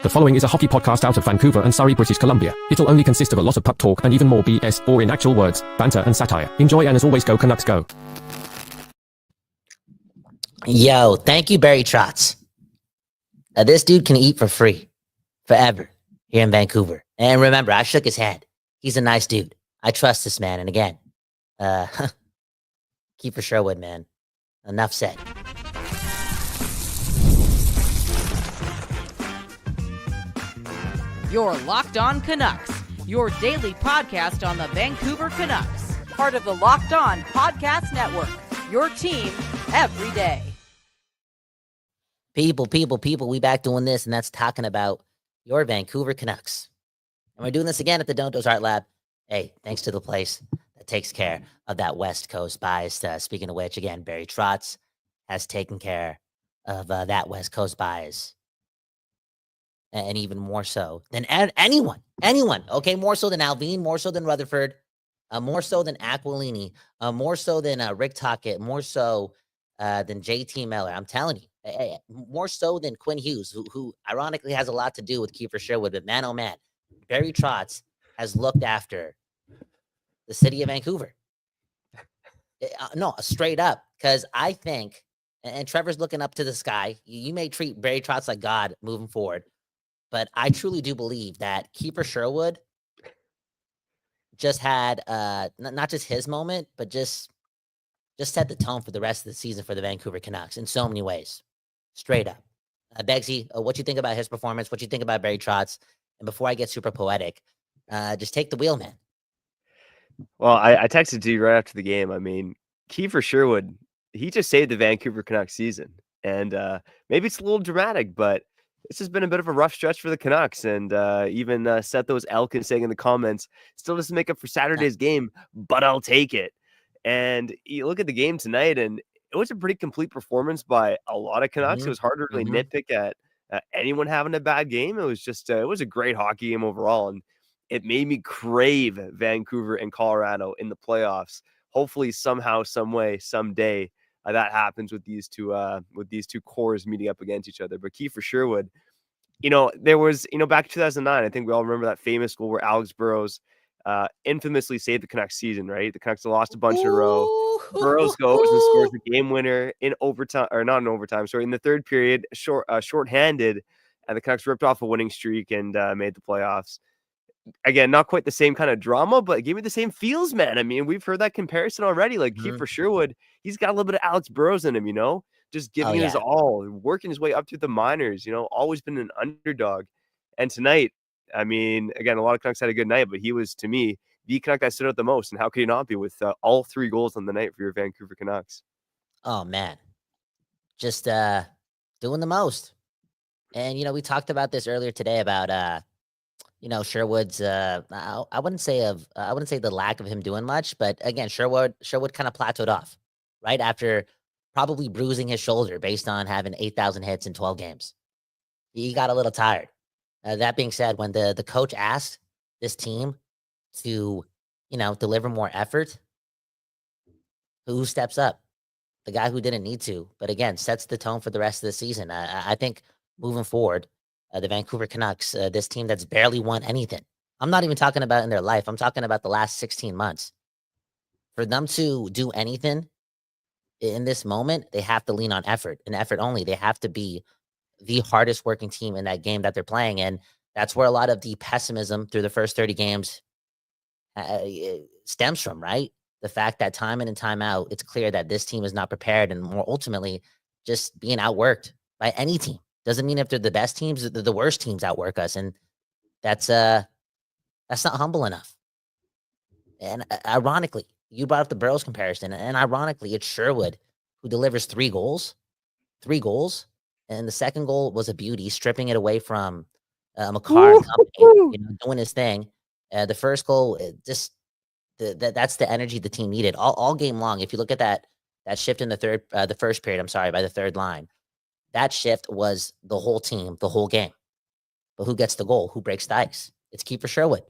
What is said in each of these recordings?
The following is a hockey podcast out of Vancouver and Surrey, British Columbia. It'll only consist of a lot of puck talk and even more BS, or in actual words, banter and satire. Enjoy, and as always, go Canucks go. Yo, thank you, Barry Trotz. This dude can eat for free forever here in Vancouver. And remember, I shook his hand. He's a nice dude. I trust this man. And again, Kiefer Sherwood, man. Enough said. You're Locked On Canucks, your daily podcast on the Vancouver Canucks, part of the Locked On Podcast Network, your team every day. People, we back doing this, and that's talking about your Vancouver Canucks. And we're doing this again at the Don't Doze Art Lab. Hey, thanks to the place that takes care of that West Coast bias. Speaking of which, again, Barry Trotz has taken care of that West Coast bias. And even more so than anyone, okay? More so than Alvin, more so than Rutherford, more so than Aquilini, more so than Rick Tocchet, more so than JT Miller. I'm telling you, more so than Quinn Hughes, who ironically has a lot to do with Kiefer Sherwood. But man, oh man, Barry Trotz has looked after the city of Vancouver. No, straight up, because I think, and Trevor's looking up to the sky. You may treat Barry Trotz like God moving forward. But I truly do believe that Kiefer Sherwood just had not just his moment, but just set the tone for the rest of the season for the Vancouver Canucks in so many ways. Straight up. Beggsy, what you think about his performance? What you think about Barry Trotz? And before I get super poetic, just take the wheel, man. Well, I texted to you right after the game. I mean, Kiefer Sherwood, he just saved the Vancouver Canucks season. And maybe it's a little dramatic, but this has been a bit of a rough stretch for the Canucks, and even Seth those Elkin saying in the comments, still doesn't make up for Saturday's game, but I'll take it. And you look at the game tonight, and it was a pretty complete performance by a lot of Canucks. It was hard to really nitpick at anyone having a bad game. It was just it was a great hockey game overall, and it made me crave Vancouver and Colorado in the playoffs. Hopefully, somehow, some way, someday, that happens with these two cores meeting up against each other. But Kiefer Sherwood, there was, back in 2009, I think we all remember that famous goal where Alex Burrows infamously saved the Canucks season, right? The Canucks lost a bunch in a row. Burrows goes and scores the game winner in overtime, or not in overtime, sorry, in the third period, shorthanded, and the Canucks ripped off a winning streak and made the playoffs. Again, not quite the same kind of drama, but it gave me the same feels, man. I mean, we've heard that comparison already. Like Kiefer Sherwood, he's got a little bit of Alex Burrows in him, just giving it his all, working his way up through the minors, always been an underdog. And tonight, I mean, again, a lot of Canucks had a good night, but he was, to me, the Canuck that stood out the most. And how could he not be with all three goals on the night for your Vancouver Canucks? Oh, man. Just doing the most. And, we talked about this earlier today about, Sherwood's, I wouldn't say the lack of him doing much, but again, Sherwood kind of plateaued off right after probably bruising his shoulder based on having 8,000 hits in 12 games. He got a little tired. That being said, when the coach asked this team to, deliver more effort, who steps up? The guy who didn't need to, but again, sets the tone for the rest of the season. I think moving forward, the Vancouver Canucks, this team that's barely won anything. I'm not even talking about in their life. I'm talking about the last 16 months. For them to do anything in this moment, they have to lean on effort and effort only. They have to be the hardest working team in that game that they're playing. And that's where a lot of the pessimism through the first 30 games stems from, right? The fact that time in and time out, it's clear that this team is not prepared, and more ultimately just being outworked by any team. Doesn't mean if they're the best teams, the worst teams outwork us. And that's not humble enough. And ironically, you brought up the Burrows comparison, and ironically, it's Sherwood who delivers three goals. And the second goal was a beauty, stripping it away from McCarr and company, doing his thing. The first goal, that's the energy the team needed all game long. If you look at that shift in the first period, by the third line, that shift was the whole team, the whole game. But who gets the goal? Who breaks the ice? It's Kiefer Sherwood.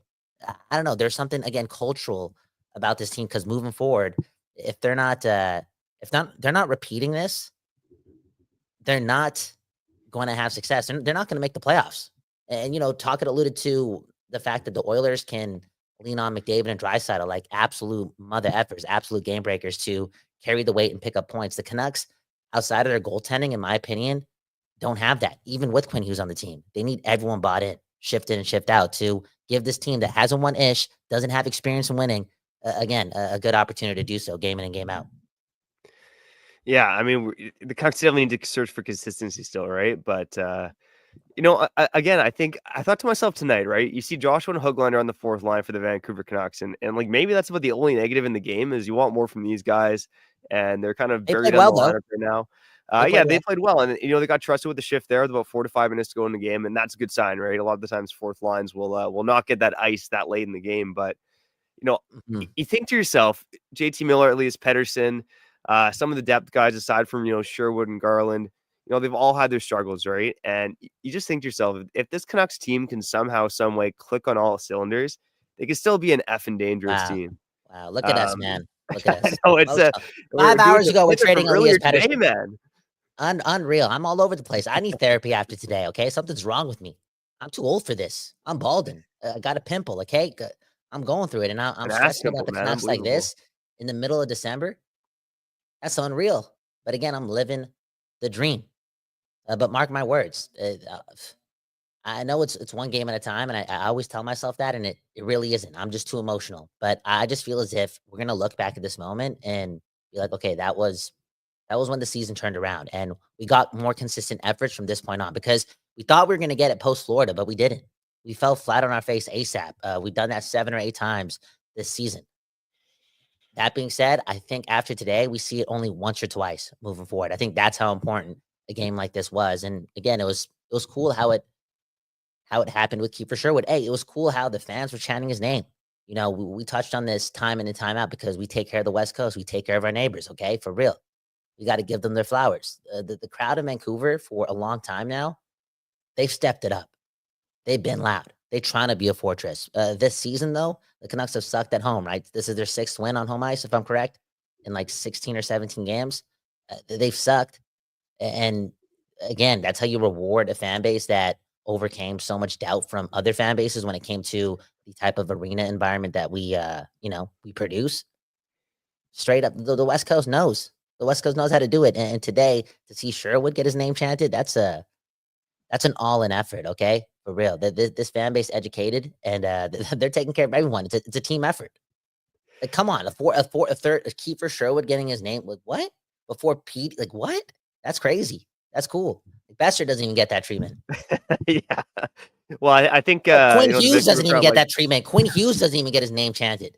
I don't know. There's something, again, cultural about this team, because moving forward, if they're not repeating this, they're not going to have success. They're not going to make the playoffs. And, Talkett alluded to the fact that the Oilers can lean on McDavid and Draisaitl like absolute mother effers, absolute game breakers to carry the weight and pick up points. The Canucks, outside of their goaltending, in my opinion, don't have that. Even with Quinn Hughes on the team, they need everyone bought in, shift in and shift out to give this team that hasn't won ish, doesn't have experience in winning, again, a good opportunity to do so game in and game out. Yeah, I mean, the Canucks definitely need to search for consistency still, right? But again, I thought to myself tonight, right? You see Joshua and Höglander on the fourth line for the Vancouver Canucks, and like maybe that's about the only negative in the game is you want more from these guys, and they're kind of They buried played on well, the though. lineup right now. They They played well, and they got trusted with the shift there with about 4 to 5 minutes to go in the game, and that's a good sign, right? A lot of the times, fourth lines will not get that ice that late in the game, but you think to yourself, JT Miller, at least Pettersson, some of the depth guys aside from Sherwood and Garland. They've all had their struggles, right? And you just think to yourself, if this Canucks team can somehow, some way click on all cylinders, they can still be an effing dangerous Wow. team. Wow. Look at us, man. Look at us. I know it's Five we're doing hours the ago, we're pivot trading from Elias earlier today, Pettersson. man. Unreal. I'm all over the place. I need therapy after today. Okay. Something's wrong with me. I'm too old for this. I'm balding. I got a pimple. Okay. I'm going through it. And I'm An ass stressing pimple, about the man. Canucks like Unbelievable. this in the middle of December. That's unreal. But again, I'm living the dream. But mark my words. I know it's one game at a time, and I always tell myself that, and it really isn't. I'm just too emotional. But I just feel as if we're gonna look back at this moment and be like, okay, that was when the season turned around, and we got more consistent efforts from this point on because we thought we were gonna get it post Florida, but we didn't. We fell flat on our face ASAP. We've done that 7 or 8 times this season. That being said, I think after today, we see it only once or twice moving forward. I think that's how important a game like this was. And again, it was cool how it happened with Kiefer Sherwood. Hey, it was cool how the fans were chanting his name. We touched on this time in and time out because we take care of the West Coast. We take care of our neighbors, okay? For real. We got to give them their flowers. The crowd in Vancouver for a long time now, they've stepped it up. They've been loud. They're trying to be a fortress. This season, though, the Canucks have sucked at home, right? This is their 6th win on home ice, if I'm correct, in like 16 or 17 games. They've sucked. And again, that's how you reward a fan base that overcame so much doubt from other fan bases when it came to the type of arena environment that we produce. Straight up, the West Coast knows. The West Coast knows how to do it. And today, to see Sherwood get his name chanted, that's an all-in effort, okay? For real. This fan base educated, and they're taking care of everyone. It's a team effort. Like, come on, a Kiefer Sherwood getting his name. Like, what? Before Pete? Like, what? That's crazy. That's cool. Bester doesn't even get that treatment. Yeah. Well, I think Quinn Hughes doesn't even get that treatment. Quinn Hughes doesn't even get his name chanted.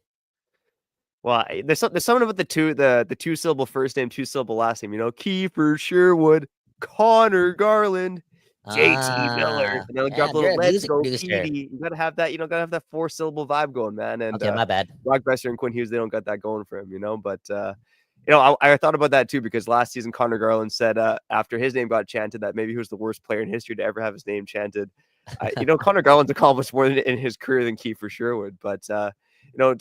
Well, there's something about the 2-syllable first name, 2-syllable last name. Kiefer Sherwood, Connor Garland, JT Miller, and they'll drop a little you're a let's music go producer. Petey. You gotta have that, gotta have that 4-syllable vibe going, man. And Okay, my bad. Brock Besser and Quinn Hughes, they don't got that going for him, But I thought about that too because last season Connor Garland said after his name got chanted that maybe he was the worst player in history to ever have his name chanted. Connor Garland's accomplished more in his career than Kiefer Sherwood, but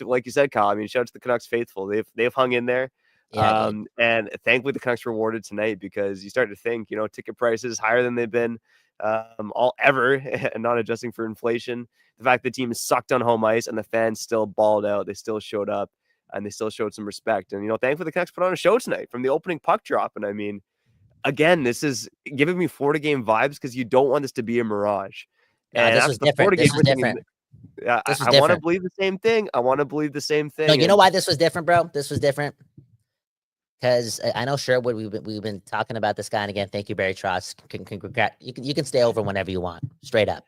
like you said, Kyle, I mean, shout out to the Canucks faithful. They've hung in there. Yeah, and thankfully the Canucks rewarded tonight because you start to think, ticket prices higher than they've been all ever and not adjusting for inflation. The fact the team is sucked on home ice and the fans still balled out. They still showed up and they still showed some respect. And, thankfully the Canucks put on a show tonight from the opening puck drop. And I mean, again, this is giving me Florida game vibes because you don't want this to be a mirage. And this was different. This was different. I want to believe the same thing. No, you know why this was different, bro? This was different because I know Sherwood. We've been talking about this guy, and again, thank you, Barry Trotz. You can stay over whenever you want, straight up.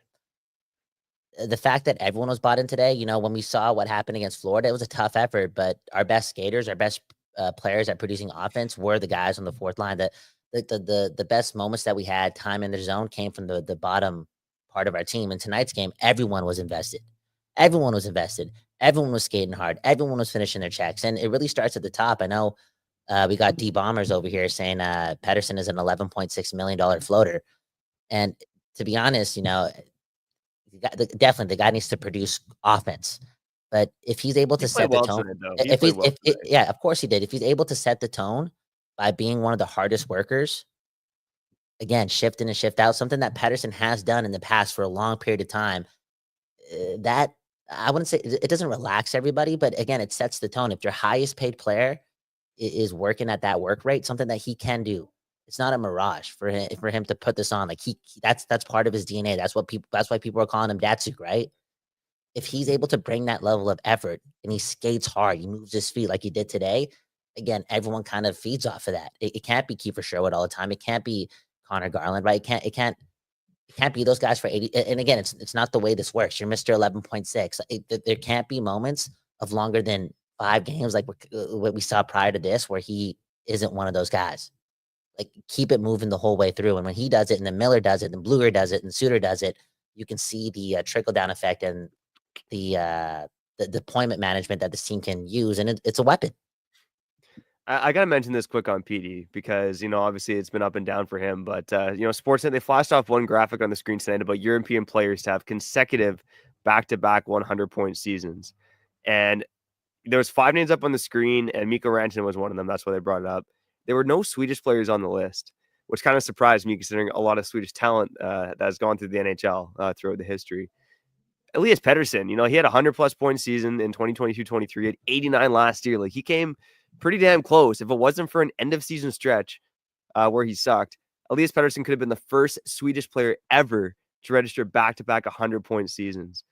The fact that everyone was bought in today, when we saw what happened against Florida, it was a tough effort, but our best skaters, our best players at producing offense were the guys on the fourth line. The best moments that we had time in the zone came from the bottom part of our team. In tonight's game, everyone was invested. Everyone was invested. Everyone was skating hard. Everyone was finishing their checks. And it really starts at the top. I know we got D-Bombers over here saying Pettersson is an $11.6 million floater. And to be honest, definitely the guy needs to produce offense. But if he's able to set the tone, of course he did. If he's able to set the tone by being one of the hardest workers, again, shift in and shift out, something that Pettersson has done in the past for a long period of time. That I wouldn't say it doesn't relax everybody, but again, it sets the tone. If your highest paid player is working at that work rate, something that he can do. It's not a mirage for him to put this on. Like that's part of his DNA. That's why people are calling him Datsuk, right? If he's able to bring that level of effort and he skates hard, he moves his feet like he did today, again, everyone kind of feeds off of that. It can't be Kiefer Sherwood all the time. It can't be Connor Garland, right? It can't be those guys for 80. And again, it's not the way this works. You're Mr. 11.6. There can't be moments of longer than 5 games like what we saw prior to this where he isn't one of those guys. Like, keep it moving the whole way through. And when he does it, and then Miller does it, and Bluger does it, and Suter does it, you can see the trickle down effect and the deployment management that this team can use, and it's a weapon. I got to mention this quick on PD because, obviously it's been up and down for him. But, Sportsnet, they flashed off one graphic on the screen tonight about European players to have consecutive back-to-back 100-point seasons. And there was 5 names up on the screen, and Mikko Rantanen was one of them. That's why they brought it up. There were no Swedish players on the list, which kind of surprised me considering a lot of Swedish talent that has gone through the NHL throughout the history. Elias Pettersson, he had a 100-plus point season in 2022-23. He had 89 last year. Like, he came pretty damn close. If it wasn't for an end-of-season stretch where he sucked, Elias Pettersson could have been the first Swedish player ever to register back-to-back 100-point seasons.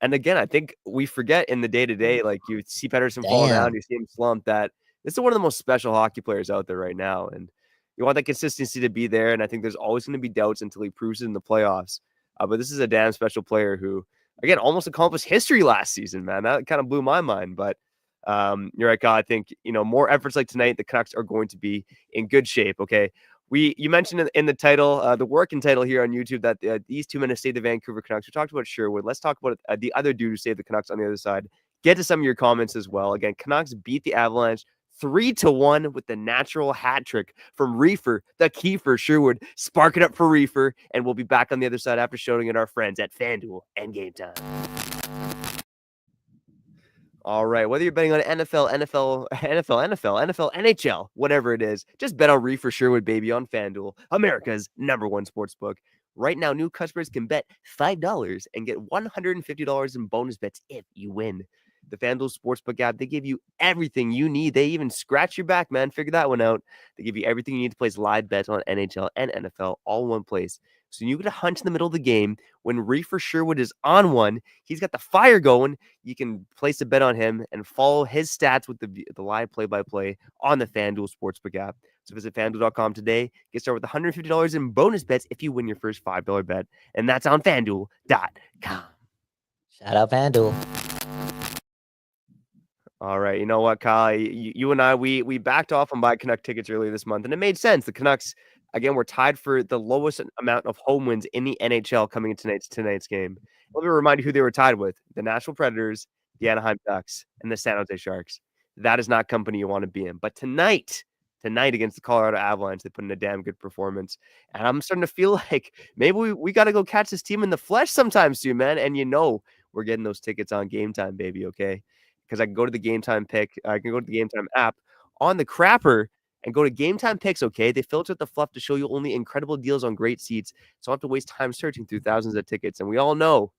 And again, I think we forget in the day-to-day, like, you see Pettersson fall down, you see him slump, that this is one of the most special hockey players out there right now. And you want that consistency to be there, and I think there's always going to be doubts until he proves it in the playoffs. But this is a damn special player who, again, almost accomplished history last season, man. That kind of blew my mind. But you're right, Kyle. I think, more efforts like tonight, the Canucks are going to be in good shape, okay? You mentioned in the title, the working title here on YouTube, that these 2 men saved the Vancouver Canucks. We talked about Sherwood. Let's talk about the other dude who saved the Canucks on the other side. Get to some of your comments as well. Again, Canucks beat the Avalanche 3-1 with the natural hat trick from Reefer, the Kiefer Sherwood. Spark it up for Reefer, and we'll be back on the other side after showing it our friends at FanDuel and Gametime. All right, whether you're betting on NFL, NHL, whatever it is, just bet on Reefer Sherwood, baby, on FanDuel, America's #1 sportsbook. Right now, new customers can bet $5 and get $150 in bonus bets if you win. The FanDuel Sportsbook app, they give you everything you need. They even scratch your back, man. Figure that one out. They give you everything you need to place live bets on NHL and NFL all in one place. So you get a hunch in the middle of the game. When Reefer Sherwood is on one, he's got the fire going. You can place a bet on him and follow his stats with the live play-by-play on the FanDuel Sportsbook app. So visit FanDuel.com today. Get started with $150 in bonus bets if you win your first $5 bet. And that's on FanDuel.com. Shout out FanDuel. All right. You know what, Kyle? You and I, we backed off on buying Canuck tickets earlier this month, and it made sense. The Canucks, again, were tied for the lowest amount of home wins in the NHL coming into tonight's game. Let me remind you who they were tied with: the Nashville Predators, the Anaheim Ducks, and the San Jose Sharks. That is not company you want to be in. But tonight against the Colorado Avalanche, they put in a damn good performance. And I'm starting to feel like maybe we got to go catch this team in the flesh sometime soon, man. And we're getting those tickets on Gametime, baby, okay? Because I can go to the Gametime pick. I can go to the Gametime app on the crapper and go to Gametime picks, okay? They filter the fluff to show you only incredible deals on great seats, so I don't have to waste time searching through thousands of tickets. And we all know,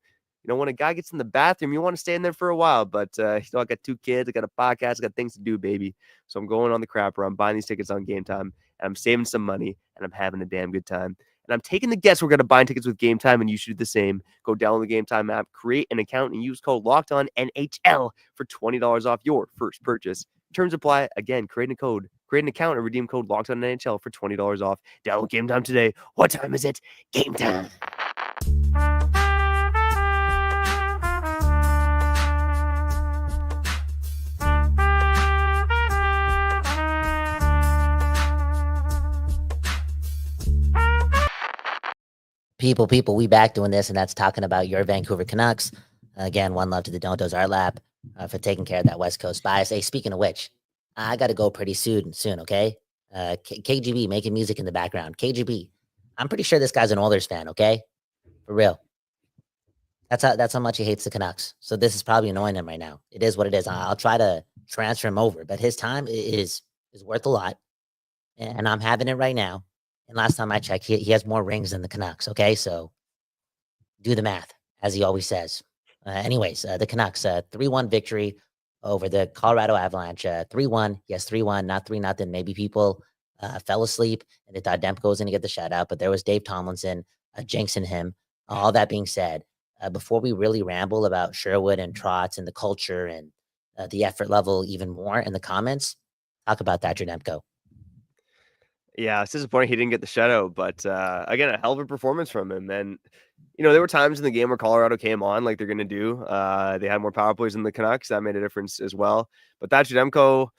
when a guy gets in the bathroom, you want to stay in there for a while. But, I got 2 kids, I got a podcast, I got things to do, baby. So I'm going on the crapper. I'm buying these tickets on Gametime, and I'm saving some money, and I'm having a damn good time. And I'm taking the guess we're going to buy tickets with Gametime, and you should do the same. Go download the Gametime app, create an account, and use code LOCKEDONNHL for $20 off your first purchase. Terms apply. Again, create an account, and redeem code LOCKEDONNHL for $20 off. Download Gametime today. What time is it? Gametime. People, we back doing this, and that's talking about your Vancouver Canucks. Again, one love to the Don'tos Art Lab for taking care of that West Coast bias. Hey, speaking of which, I got to go pretty soon, okay? KGB making music in the background. KGB, I'm pretty sure this guy's an Oilers fan, okay? For real. That's how much he hates the Canucks. So this is probably annoying him right now. It is what it is. I'll try to transfer him over, but his time is worth a lot, and I'm having it right now. And last time I checked, he has more rings than the Canucks. Okay, so do the math, as he always says. Anyways, the Canucks 3-1 victory over the Colorado Avalanche. 3-1, yes, 3-1, not 3-0. Maybe people fell asleep and they thought Demko was going to get the shutout, but there was Dave Tomlinson jinxing him. All that being said, before we really ramble about Sherwood and Trotz and the culture and the effort level even more in the comments, talk about that, Demko. Yeah, it's disappointing he didn't get the shutout, but again, a hell of a performance from him. And there were times in the game where Colorado came on like they're going to do. They had more power plays than the Canucks. That made a difference as well. But that Demko,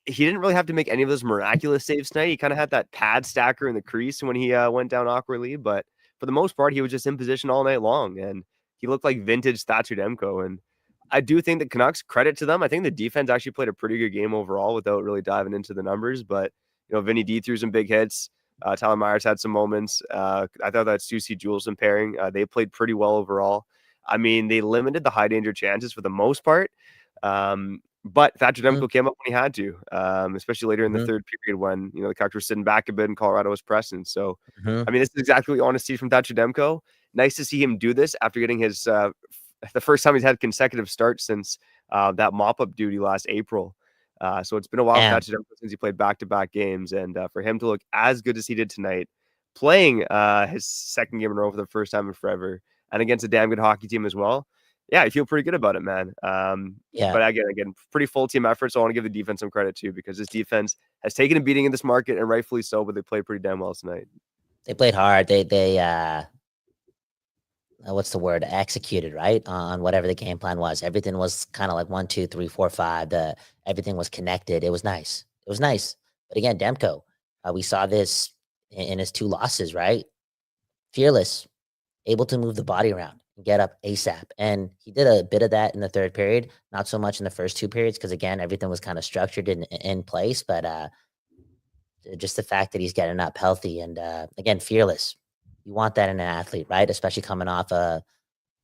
he didn't really have to make any of those miraculous saves tonight. He kind of had that pad stacker in the crease when he went down awkwardly. But for the most part, he was just in position all night long. And he looked like vintage Thatcher Demko. And I do think the Canucks, credit to them, I think the defense actually played a pretty good game overall without really diving into the numbers. But, Vinny D threw some big hits. Tyler Myers had some moments. I thought that Susie Juleson pairing, they played pretty well overall. I mean, they limited the high danger chances for the most part. But Thatcher Demko came up when he had to, especially later in the third period when, the Canucks were sitting back a bit and Colorado was pressing. So, I mean, this is exactly what you want to see from Thatcher Demko. Nice to see him do this after getting his the first time he's had consecutive starts since that mop-up duty last April. So it's been a while for Thatcher Demko since he played back-to-back games. And for him to look as good as he did tonight, playing his second game in a row for the first time in forever, and against a damn good hockey team as well. Yeah, I feel pretty good about it, man. But again, pretty full team effort. So I want to give the defense some credit too, because this defense has taken a beating in this market, and rightfully so. But they played pretty damn well tonight. They played hard. They what's the word? Executed right on whatever the game plan was. Everything was kind of like 1, 2, 3, 4, 5. Everything was connected. It was nice. It was nice. But again, Demko, we saw this in his 2 losses. Right, fearless, able to move the body around. Get up ASAP. And he did a bit of that in the third period, not so much in the first 2 periods, because again, everything was kind of structured in place. But just the fact that he's getting up healthy and again, fearless. You want that in an athlete, right? Especially coming off a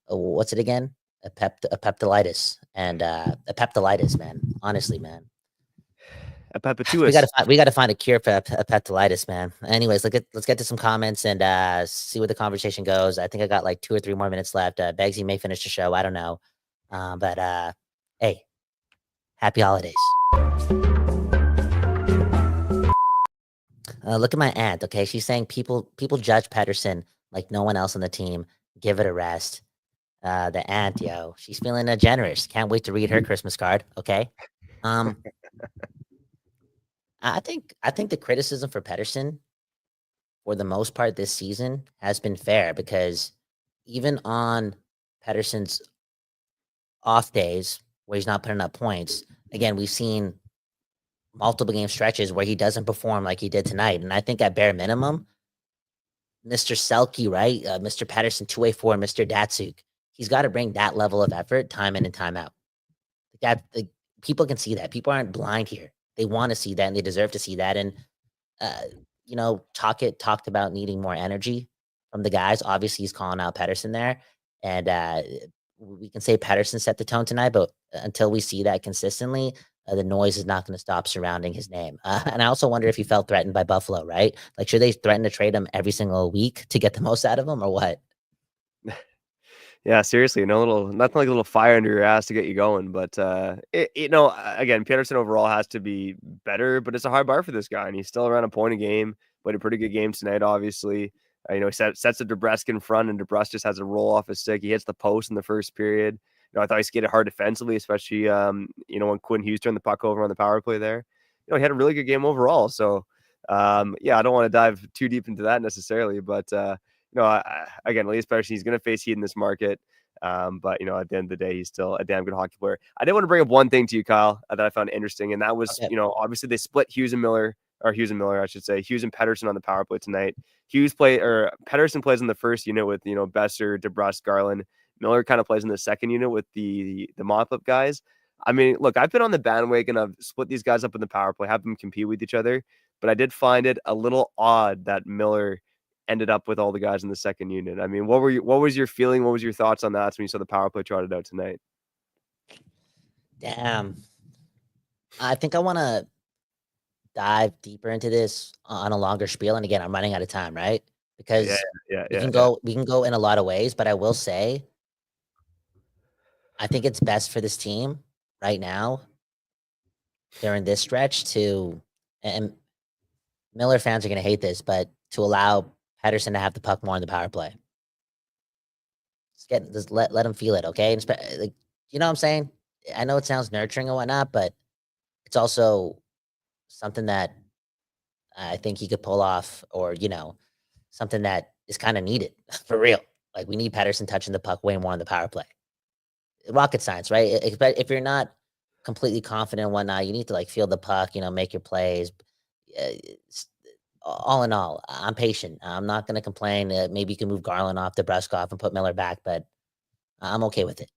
what's it again? A peptitis and a peptitis, man. Honestly, man. A peptitis. We got to find a cure for a peptitis, man. Anyways, let's get to some comments and see where the conversation goes. I think I got like 2 or 3 more minutes left. Begsy may finish the show. I don't know. But hey, happy holidays. Look at my aunt. Okay, she's saying people judge Pettersson like no one else on the team. Give it a rest. The aunt, she's feeling generous. Can't wait to read her Christmas card. Okay. I think the criticism for Pettersson, for the most part this season, has been fair, because even on Pettersson's off days where he's not putting up points, again, we've seen multiple game stretches where he doesn't perform like he did tonight. And I think at bare minimum, Mr. Selke, right? Mr. Pettersson, 2A4, Mr. Datsuk, he's got to bring that level of effort time in and time out. People can see that. People aren't blind here. They want to see that, and they deserve to see that. And, Tocchet talked about needing more energy from the guys. Obviously, he's calling out Pettersson there. And we can say Pettersson set the tone tonight, but until we see that consistently, the noise is not going to stop surrounding his name. And I also wonder if he felt threatened by Buffalo, right? Like, should they threaten to trade him every single week to get the most out of him, or what? Yeah, seriously, nothing like a little fire under your ass to get you going. But again, Pettersson overall has to be better, but it's a high bar for this guy, and he's still around a point a game. Played a pretty good game tonight, obviously. He sets a DeBrusk in front, and DeBrusk just has a roll off his stick. He hits the post in the first period. I thought he skated hard defensively, especially when Quinn Hughes turned the puck over on the power play there. He had a really good game overall. So I don't want to dive too deep into that necessarily, but again, Elias Pettersson, he's going to face heat in this market. But at the end of the day, he's still a damn good hockey player. I did want to bring up one thing to you, Kyle, that I found interesting, and that was, obviously they split Hughes and Miller, Hughes and Pettersson on the power play tonight. Pettersson plays in the first unit with, Besser, DeBrusk, Garland. Miller kind of plays in the second unit with the mop-up guys. I mean, look, I've been on the bandwagon of split these guys up in the power play, have them compete with each other, but I did find it a little odd that Miller ended up with all the guys in the second unit. I mean, what was your feeling? What was your thoughts on that when you saw the power play trotted out tonight? Damn. I think I want to dive deeper into this on a longer spiel. And again, I'm running out of time, right? Because we can go in a lot of ways, but I will say, I think it's best for this team right now during this stretch and Miller fans are going to hate this, but to allow Pettersson to have the puck more in the power play. Just let him feel it, okay? And like, you know what I'm saying? I know it sounds nurturing and whatnot, but it's also something that I think he could pull off, or something that is kind of needed for real. Like, we need Pettersson touching the puck way more on the power play. Rocket science, right? If you're not completely confident and whatnot, you need to like feel the puck, make your plays. All in all, I'm patient. I'm not going to complain. Maybe you can move Garland off to Breskov and put Miller back, but I'm okay with it.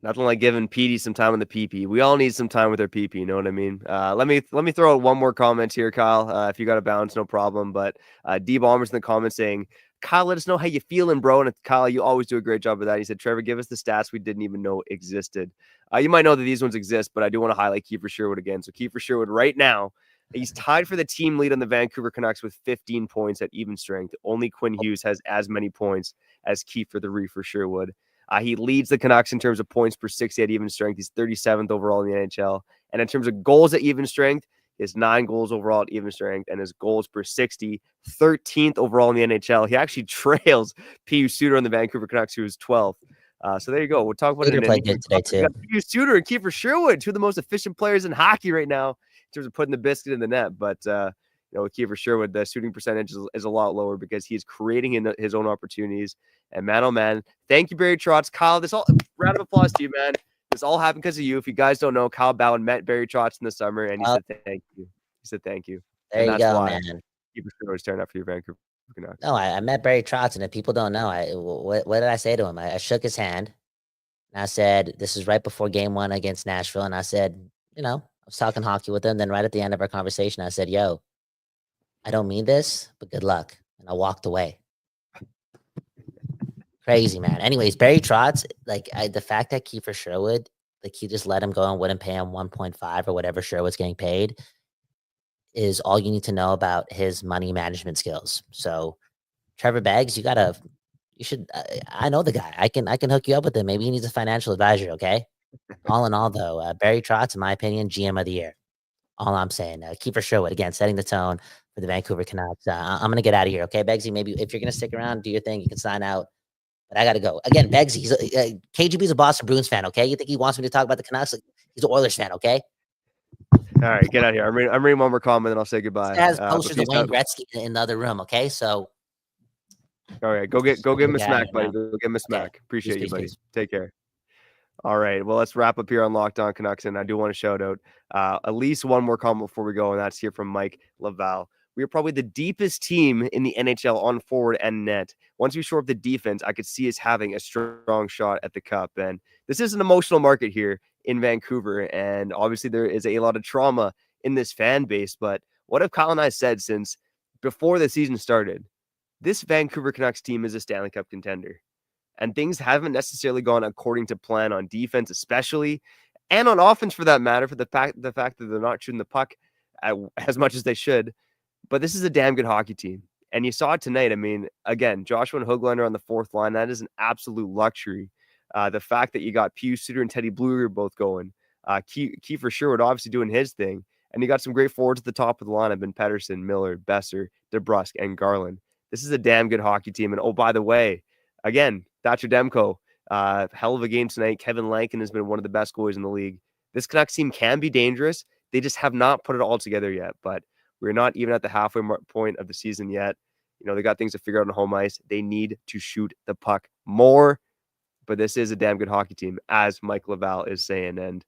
Nothing like giving Petey some time on the PP. We all need some time with our PP. You know what I mean? Let me throw out one more comment here, Kyle. If you got to bounce, no problem. But D Bombers in the comments saying, Kyle, let us know how you feeling, bro. And Kyle, you always do a great job of that. He said, Trevor, give us the stats we didn't even know existed. You might know that these ones exist, but I do want to highlight Kiefer Sherwood again. So Kiefer Sherwood right now, he's tied for the team lead on the Vancouver Canucks with 15 points at even strength. Only Quinn Hughes has as many points as Kiefer the Reefer Sherwood. He leads the Canucks in terms of points per 60 at even strength. He's 37th overall in the NHL. And in terms of goals at even strength, he has 9 goals overall at even strength, and his goals per 60, 13th overall in the NHL. He actually trails P.U. Suter on the Vancouver Canucks, who is 12th. So there you go. We'll talk about it. Played good today too. P.U. Suter and Kiefer Sherwood, two of the most efficient players in hockey right now in terms of putting the biscuit in the net. But with Kiefer Sherwood, the shooting percentage is a lot lower because he's creating his own opportunities. And man, oh man, thank you, Barry Trotz. Kyle, round of applause to you, man. This all happened because of you. If you guys don't know, Kyle Bowen met Barry Trotz in the summer, and he said thank you. He said thank you. There you go, man. Kiefer Sherwood was turning up for your Vancouver Canucks. No, I met Barry Trotz, and if people don't know, what did I say to him? I shook his hand, and I said, this is right before game 1 against Nashville, and I said, I was talking hockey with him. Then right at the end of our conversation, I said, yo, I don't mean this, but good luck. And I walked away. Crazy, man. Anyways, Barry Trotz, the fact that Kiefer Sherwood, he just let him go and wouldn't pay him 1.5 or whatever Sherwood's getting paid, is all you need to know about his money management skills. So, Trevor Beggs, you should. I know the guy. I can hook you up with him. Maybe he needs a financial advisor. Okay. All in all, though, Barry Trotz, in my opinion, GM of the year. All I'm saying. Kiefer Sherwood, again, setting the tone for the Vancouver Canucks. I'm gonna get out of here. Okay, Beggsy. Maybe if you're gonna stick around, do your thing. You can sign out. But I got to go. Again, Beggsy, KGB's a Boston Bruins fan, okay? You think he wants me to talk about the Canucks? He's an Oilers fan, okay? All right, get out of here. I'm reading one more comment, and I'll say goodbye. He has posters of Wayne Gretzky in the other room, okay? So, all right, go give him a smack, buddy. Go give him a smack. Okay. Appreciate you, buddy. Peace. Take care. All right, well, let's wrap up here on Locked On Canucks, and I do want to shout out at least one more comment before we go, and that's here from Mike Laval. We are probably the deepest team in the NHL on forward and net. Once we shore up the defense, I could see us having a strong shot at the cup. And this is an emotional market here in Vancouver. And obviously there is a lot of trauma in this fan base. But what have Kyle and I said since before the season started? This Vancouver Canucks team is a Stanley Cup contender. And things haven't necessarily gone according to plan on defense, especially, and on offense for that matter, for the fact that they're not shooting the puck as much as they should. But this is a damn good hockey team. And you saw it tonight. I mean, again, Joshua and Höglander on the fourth line, that is an absolute luxury. The fact that you got P.U. Suter and Teddy Blueger both going. Kiefer Sherwood obviously doing his thing. And you got some great forwards at the top of the lineup in Pettersson, Miller, Besser, DeBrusk, and Garland. This is a damn good hockey team. And oh, by the way, again, Thatcher Demko, hell of a game tonight. Kevin Lankin has been one of the best goalies in the league. This Canucks team can be dangerous. They just have not put it all together yet. But we're not even at the halfway point of the season yet. They got things to figure out on home ice. They need to shoot the puck more. But this is a damn good hockey team, as Mike Laval is saying. And,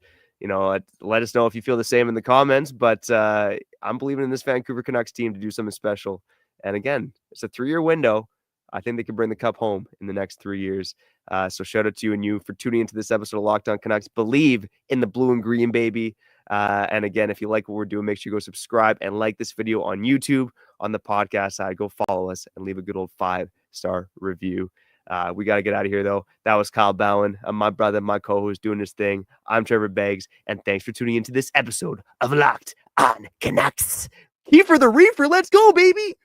let us know if you feel the same in the comments. But I'm believing in this Vancouver Canucks team to do something special. And again, it's a 3-year window. I think they can bring the cup home in the next 3 years. So shout out to you and you for tuning into this episode of Locked On Canucks. Believe in the blue and green, baby. And again, if you like what we're doing, make sure you go subscribe and like this video on YouTube. On the podcast side, go follow us and leave a good old 5-star review. We got to get out of here, though. That was Kyle Bowen, my brother, my co-host, doing his thing. I'm Trevor Beggs, and thanks for tuning into this episode of Locked on Canucks. Kiefer the Reefer, let's go, baby.